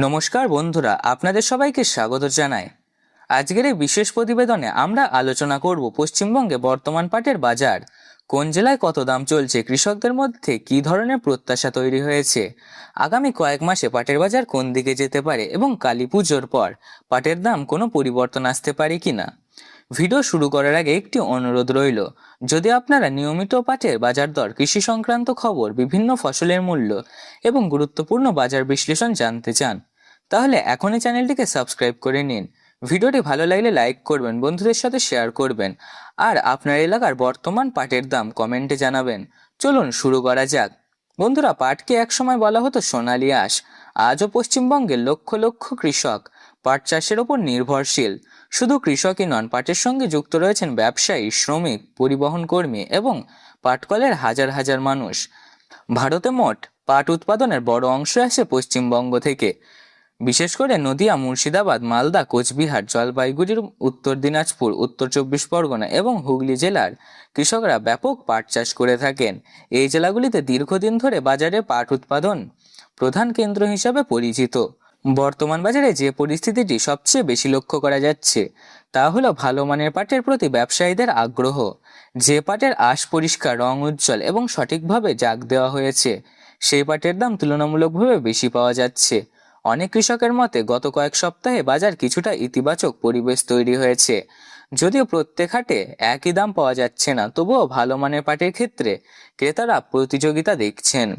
নমস্কার বন্ধুরা, আপনাদের সবাইকে স্বাগত জানাই। আজকের এই বিশেষ প্রতিবেদনে আমরা আলোচনা করব পশ্চিমবঙ্গে বর্তমান পাটের বাজার, কোন জেলায় কত দাম চলছে, কৃষকদের মধ্যে কী ধরনের প্রত্যাশা তৈরি হয়েছে, আগামী কয়েক মাসে পাটের বাজার কোন দিকে যেতে পারে এবং কালী পুজোর পর পাটের দাম কোনো পরিবর্তন আসতে পারে কিনা। ভিডিও শুরু করার আগে একটি অনুরোধ রইল, যদি আপনারা নিয়মিত পাটের বাজার দর, কৃষি সংক্রান্ত খবর, বিভিন্ন ফসলের মূল্য এবং গুরুত্বপূর্ণ বাজার বিশ্লেষণ জানতে চান, তাহলে এখনই চ্যানেলটিকে সাবস্ক্রাইব করে নিন। ভিডিওটি ভালো লাগলে লাইক করবেন, বন্ধুদের সাথে শেয়ার করবেন, আর আপনার এলাকার বর্তমান পাটের দাম কমেন্টে জানাবেন। চলুন শুরু করা যাক। বন্ধুরা, পাটকে একসময় বলা হতো সোনালী আঁশ। আজও পশ্চিমবঙ্গের লক্ষ লক্ষ কৃষক পাট চাষের ওপর নির্ভরশীল। শুধু কৃষকই নন, পাটের সঙ্গে যুক্ত রয়েছেন ব্যবসায়ী, শ্রমিক, পরিবহন কর্মী এবং পাটকলের হাজার হাজার মানুষ। ভারতে মোট পাট উৎপাদনের বড় অংশ আসে পশ্চিমবঙ্গ থেকে। বিশেষ করে নদিয়া, মুর্শিদাবাদ, মালদা, কোচবিহার, জলপাইগুড়ির, উত্তর দিনাজপুর, উত্তর চব্বিশ পরগনা এবং হুগলি জেলার কৃষকরা ব্যাপক পাট চাষ করে থাকেন। এই জেলাগুলিতে দীর্ঘদিন ধরে বাজারে পাট উৎপাদন প্রধান কেন্দ্র হিসাবে পরিচিত। বর্তমান বাজারে যে পরিস্থিতিটি সবচেয়ে বেশি লক্ষ্য করা যাচ্ছে তা হলো ভালো মানের পাটের প্রতি ব্যবসায়ীদের আগ্রহ। যে পাটের আঁশ পরিষ্কার, রং উজ্জ্বল এবং সঠিকভাবে জাগ দেওয়া হয়েছে, সেই পাটের দাম তুলনামূলকভাবে বেশি পাওয়া যাচ্ছে। অনেক কৃষকের মতে গত কয়েক সপ্তাহে বাজার কিছুটা ইতিবাচক পরিবেশ তৈরি হয়েছে। যদিও প্রত্যেক হাটে একই দাম পাওয়া যাচ্ছে না, তবুও ভালো মানের পাটের ক্ষেত্রে ক্রেতারা প্রতিযোগিতা দেখছেন।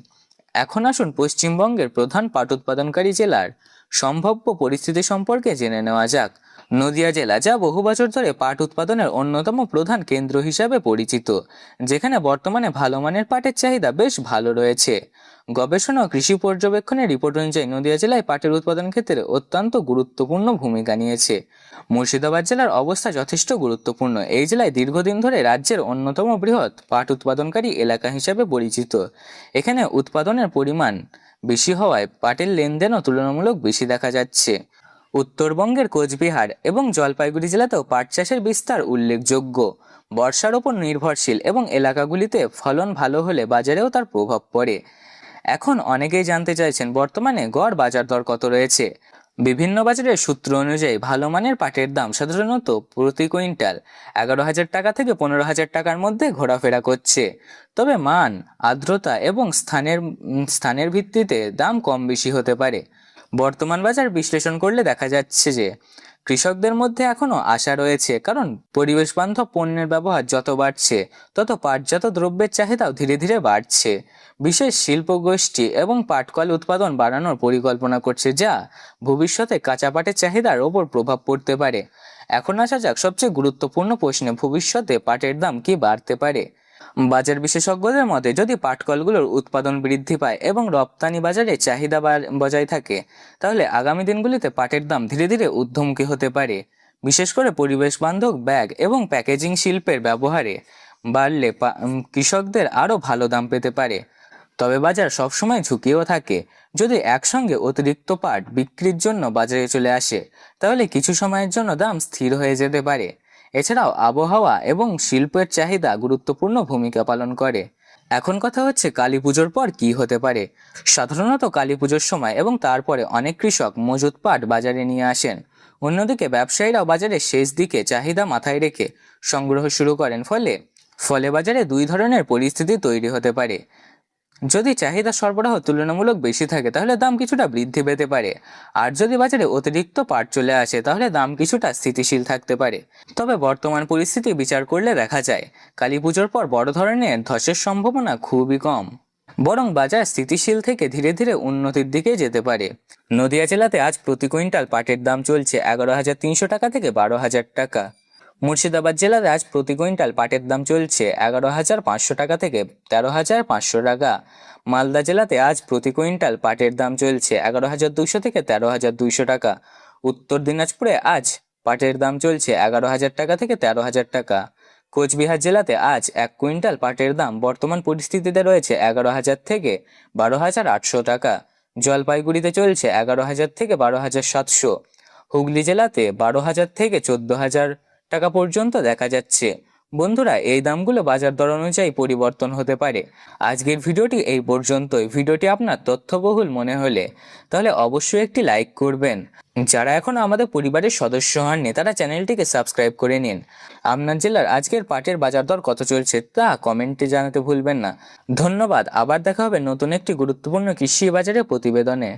এখন আসুন পশ্চিমবঙ্গের প্রধান পাট উৎপাদনকারী জেলার সম্ভাব্য পরিস্থিতি সম্পর্কে জেনে নেওয়া যাক। নদিয়া জেলা, যা বহু বছর ধরে পাট উৎপাদনের অন্যতম প্রধান কেন্দ্র হিসাবে পরিচিত, যেখানে বর্তমানে ভালো মানের পাটের চাহিদা বেশ ভালো রয়েছে। গবেষণা ও কৃষি পর্যবেক্ষণের রিপোর্ট অনুযায়ী নদিয়া জেলায় পাটের উৎপাদন ক্ষেত্রে অত্যন্ত গুরুত্বপূর্ণ ভূমিকা নিয়েছে। মুর্শিদাবাদ জেলার অবস্থা যথেষ্ট গুরুত্বপূর্ণ। এই জেলায় দীর্ঘদিন ধরে রাজ্যের অন্যতম বৃহৎ পাট উৎপাদনকারী এলাকা হিসাবে পরিচিত। এখানে উৎপাদনের পরিমাণ বেশি হওয়ায় পাটের লেনদেনও তুলনামূলক বেশি দেখা যাচ্ছে। উত্তরবঙ্গের কোচবিহার এবং জলপাইগুড়ি জেলাতেও পাট চাষের বিস্তার উল্লেখযোগ্য। বর্ষার ওপর নির্ভরশীল এবং এলাকাগুলিতে ফলন ভালো হলে বাজারেও তার প্রভাব পড়ে। এখন অনেকেই জানতে চাইছেন বর্তমানে গড় বাজার দর কত রয়েছে। বিভিন্ন বাজারের সূত্র অনুযায়ী ভালো মানের পাটের দাম সাধারণত প্রতি কুইন্টাল 11,000 টাকা থেকে 15,000 টাকার মধ্যে ঘোরাফেরা করছে। তবে মান, আর্দ্রতা এবং স্থানের ভিত্তিতে দাম কম বেশি হতে পারে। বর্তমান বাজার বিশ্লেষণ করলে দেখা যাচ্ছে যে কৃষকদের মধ্যে এখনও আশা রয়েছে, কারণ পরিবেশ বান্ধব পণ্যের ব্যবহার যত বাড়ছে, তত পাটজাত দ্রব্যের চাহিদাও ধীরে ধীরে বাড়ছে। বিশেষ শিল্প গোষ্ঠী এবং পাটকল উৎপাদন বাড়ানোর পরিকল্পনা করছে, যা ভবিষ্যতে কাঁচা পাটের চাহিদার ওপর প্রভাব পড়তে পারে। এখন আসা যাক সবচেয়ে গুরুত্বপূর্ণ প্রশ্নে, ভবিষ্যতে পাটের দাম কি বাড়তে পারে। বাজার বিশেষজ্ঞদের মতে, যদি পাটকলগুলোর উৎপাদন বৃদ্ধি পায় এবং রপ্তানি বাজারে চাহিদা বজায় থাকে, তাহলে আগামী দিনগুলিতে পাটের দাম ধীরে ধীরে ঊর্ধ্বমুখী হতে পারে। বিশেষ করে পরিবেশ বান্ধব ব্যাগ এবং প্যাকেজিং শিল্পের ব্যবহারে বাড়লে কৃষকদের আরও ভালো দাম পেতে পারে। তবে বাজার সবসময় ঝুঁকিও থাকে। যদি একসঙ্গে অতিরিক্ত পাট বিক্রির জন্য বাজারে চলে আসে, তাহলে কিছু সময়ের জন্য দাম স্থির হয়ে যেতে পারে। এছাড়াও আবহাওয়া এবং শিল্পের চাহিদা গুরুত্বপূর্ণ ভূমিকা পালন করে। এখন কথা হচ্ছে কালী পুজোর পর কি হতে পারে। সাধারণত কালী পুজোর সময় এবং তারপরে অনেক কৃষক মজুত পাট বাজারে নিয়ে আসেন। অন্যদিকে ব্যবসায়ীরাও বাজারের শেষ দিকে চাহিদা মাথায় রেখে সংগ্রহ শুরু করেন। ফলে বাজারে দুই ধরনের পরিস্থিতি তৈরি হতে পারে। যদি চাহিদা সরবরাহ তুলনামূলক বেশি থাকে, তাহলে দাম কিছুটা বৃদ্ধি পেতে পারে। আর যদি বাজারে অতিরিক্ত পাট চলে আসে, তাহলে দাম কিছুটা স্থিতিশীল থাকতে পারে। তবে বর্তমান পরিস্থিতি বিচার করলে দেখা যায় কালী পুজোর পর বড় ধরনের ধসের সম্ভাবনা খুবই কম, বরং বাজার স্থিতিশীল থেকে ধীরে ধীরে উন্নতির দিকে যেতে পারে। নদিয়া জেলাতে আজ প্রতি কুইন্টাল পাটের দাম চলছে 11,300 টাকা থেকে 12,000 টাকা। মুর্শিদাবাদ জেলাতে আজ প্রতি কুইন্টাল পাটের দাম চলছে 11,500 টাকা থেকে 13,500 টাকা। মালদা জেলাতে আজ প্রতি কুইন্টাল পাটের দাম চলছে 11,200 থেকে 13,200 টাকা। উত্তর দিনাজপুরে আজ পাটের দাম চলছে 11,000 টাকা থেকে 13,000 টাকা। কোচবিহার জেলাতে আজ 1 কুইন্টাল পাটের দাম বর্তমান পরিস্থিতিতে রয়েছে 11,000 থেকে 12,800 টাকা। জলপাইগুড়িতে চলছে 11,000 থেকে 12,700। হুগলি জেলাতে 12,000 থেকে 14,000 টাকা পর্যন্ত দেখা যাচ্ছে। বন্ধুরা, এই দামগুলো বাজার দর অনুযায়ী পরিবর্তন হতে পারে। আজকের ভিডিওটি এই পর্যন্তই। ভিডিওটি আপনার তথ্যবহুল মনে হলে তাহলে অবশ্যই একটি লাইক করবেন। যারা এখনো আমাদের পরিবারের সদস্য হননি তারা চ্যানেলটিকে সাবস্ক্রাইব করে নিন। আপনার জেলার আজকের পাটের বাজার দর কত চলছে তা কমেন্টে জানাতে ভুলবেন না। ধন্যবাদ। আবার দেখা হবে নতুন একটি গুরুত্বপূর্ণ কৃষি বাজারের প্রতিবেদনে।